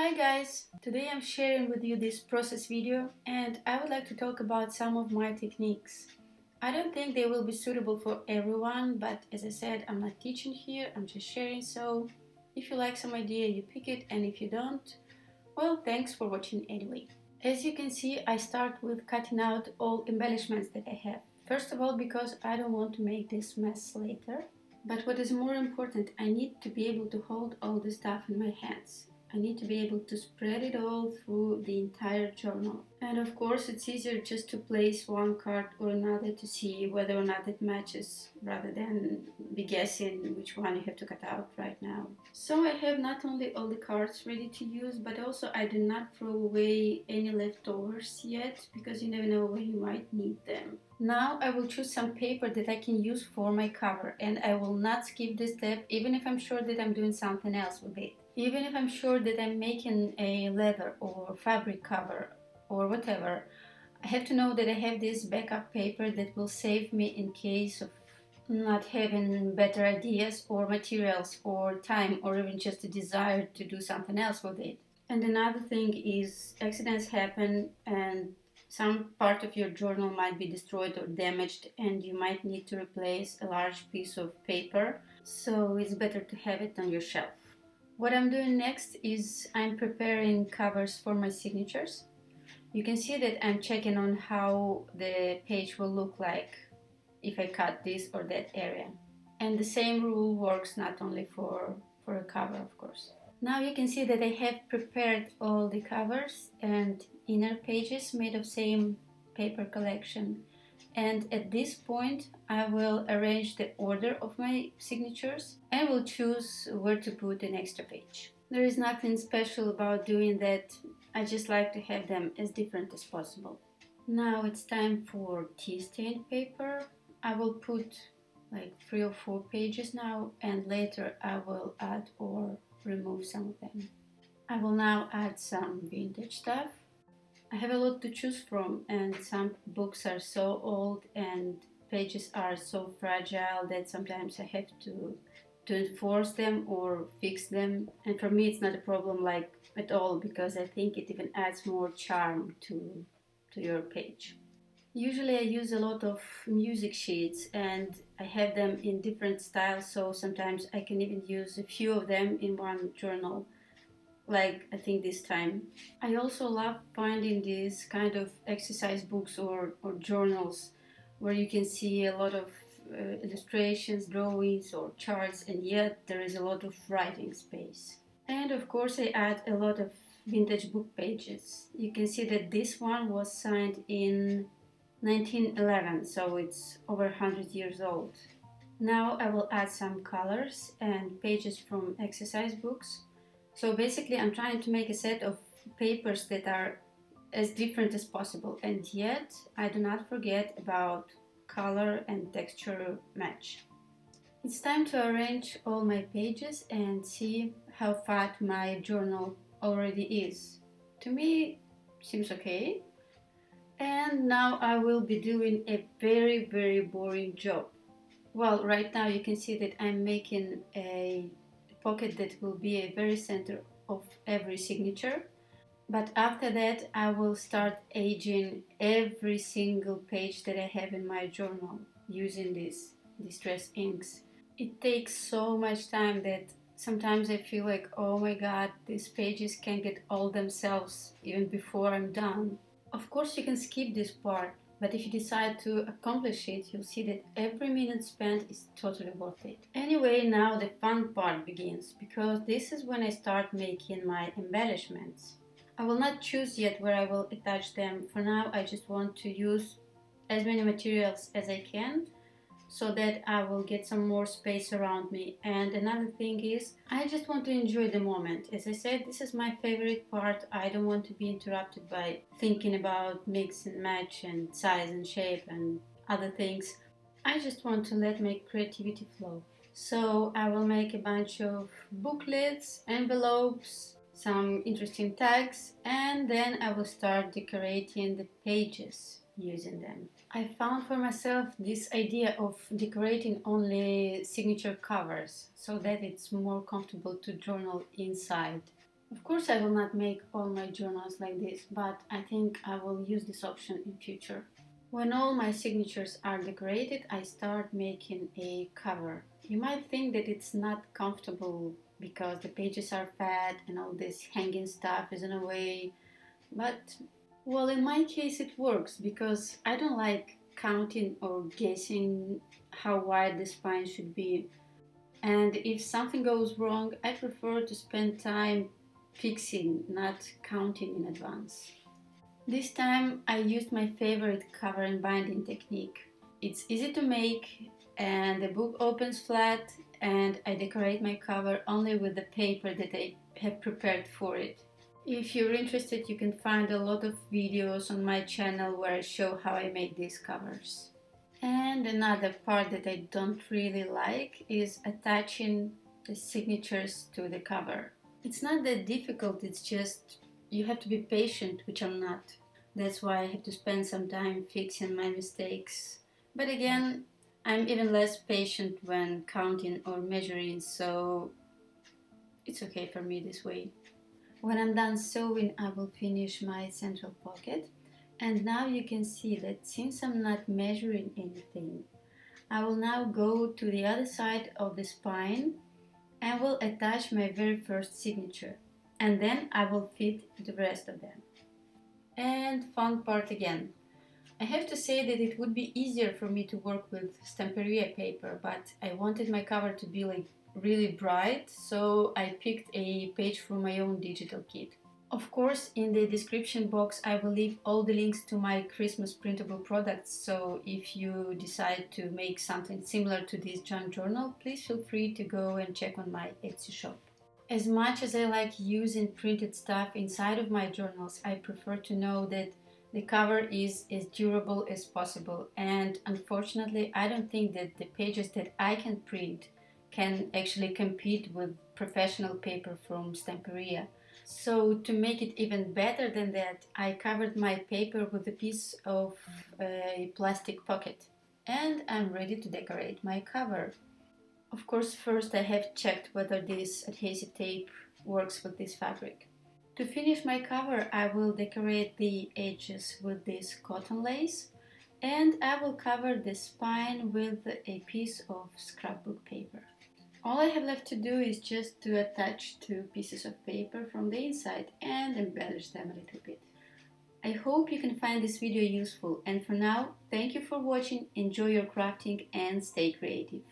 Hi guys! Today I'm sharing with you this process video and I would like to talk about some of my techniques. I don't think they will be suitable for everyone, but as I said, I'm not teaching here, I'm just sharing, so if you like some idea you pick it, and if you don't, well, thanks for watching anyway. As you can see, I start with cutting out all embellishments that I have. First of all, because I don't want to make this mess later. But what is more important, I need to be able to hold all the stuff in my hands. I need to be able to spread it all through the entire journal. And of course, it's easier just to place one card or another to see whether or not it matches, rather than be guessing which one you have to cut out right now. So I have not only all the cards ready to use, but also I did not throw away any leftovers yet, because you never know when you might need them. Now I will choose some paper that I can use for my cover, and I will not skip this step even if I'm sure that I'm doing something else with it. Even if I'm sure that I'm making a leather or fabric cover or whatever, I have to know that I have this backup paper that will save me in case of not having better ideas or materials or time, or even just a desire to do something else with it. And another thing is, accidents happen and some part of your journal might be destroyed or damaged and you might need to replace a large piece of paper, so it's better to have it on your shelf. What I'm doing next is I'm preparing covers for my signatures. You can see that I'm checking on how the page will look like if I cut this or that area. And the same rule works not only for a cover, of course. Now you can see that I have prepared all the covers and inner pages made of same paper collection. And at this point I will arrange the order of my signatures and will choose where to put an extra page. There is nothing special about doing that, I just like to have them as different as possible. Now it's time for tea stained paper. I will put like 3 or 4 pages now, and later I will add or remove some of them. I will now add some vintage stuff. I have a lot to choose from, and some books are so old and pages are so fragile that sometimes I have to enforce them or fix them. And for me it's not a problem like at all, because I think it even adds more charm to your page. Usually I use a lot of music sheets and I have them in different styles, so sometimes I can even use a few of them in one journal, like I think this time. I also love finding these kind of exercise books or journals where you can see a lot of illustrations, drawings or charts, and yet there is a lot of writing space. And of course I add a lot of vintage book pages. You can see that this one was signed in 1911, so it's over 100 years old. Now I will add some colors and pages from exercise books. So basically I'm trying to make a set of papers that are as different as possible, and yet I do not forget about color and texture match. It's time to arrange all my pages and see how fat my journal already is. To me, seems okay. And now I will be doing a very boring job. Well, right now you can see that I'm making a pocket that will be a very center of every signature. But after that I will start aging every single page that I have in my journal using these distress inks. It takes so much time that sometimes I feel like, oh my god, these pages can get all themselves even before I'm done. Of course you can skip this part, but if you decide to accomplish it, you'll see that every minute spent is totally worth it. Anyway, now the fun part begins, because this is when I start making my embellishments. I will not choose yet where I will attach them. For now I just want to use as many materials as I can, so that I will get some more space around me. And another thing is, I just want to enjoy the moment. As I said, this is my favorite part. I don't want to be interrupted by thinking about mix and match and size and shape and other things. I just want to let my creativity flow. So I will make a bunch of booklets, envelopes, some interesting tags, and then I will start decorating the pages using them. I found for myself this idea of decorating only signature covers so that it's more comfortable to journal inside. Of course, I will not make all my journals like this, but I think I will use this option in future. When all my signatures are decorated, I start making a cover. You might think that it's not comfortable because the pages are fat and all this hanging stuff is in a way, but well, in my case it works because I don't like counting or guessing how wide the spine should be. And if something goes wrong, I prefer to spend time fixing, not counting in advance. This time I used my favorite cover and binding technique. It's easy to make and the book opens flat, and I decorate my cover only with the paper that I have prepared for it. If you're interested, you can find a lot of videos on my channel where I show how I make these covers. And another part that I don't really like is attaching the signatures to the cover. It's not that difficult, it's just you have to be patient, which I'm not. That's why I have to spend some time fixing my mistakes. But again, I'm even less patient when counting or measuring, so it's okay for me this way. When I'm done sewing, I will finish my central pocket. And now you can see that since I'm not measuring anything, I will now go to the other side of the spine and will attach my very first signature. And then I will fit the rest of them. And fun part again. I have to say that it would be easier for me to work with Stamperia paper, but I wanted my cover to be like really bright, so I picked a page from my own digital kit. Of course, in the description box I will leave all the links to my Christmas printable products, so if you decide to make something similar to this junk journal, please feel free to go and check on my Etsy shop. As much as I like using printed stuff inside of my journals, I prefer to know that the cover is as durable as possible, and unfortunately I don't think that the pages that I can print can actually compete with professional paper from Stamperia. So to make it even better than that, I covered my paper with a piece of a plastic pocket. And I'm ready to decorate my cover. Of course, first I have checked whether this adhesive tape works with this fabric. To finish my cover, I will decorate the edges with this cotton lace, and I will cover the spine with a piece of scrapbook paper. All I have left to do is just to attach two pieces of paper from the inside and embellish them a little bit. I hope you can find this video useful, and for now, thank you for watching, enjoy your crafting and stay creative.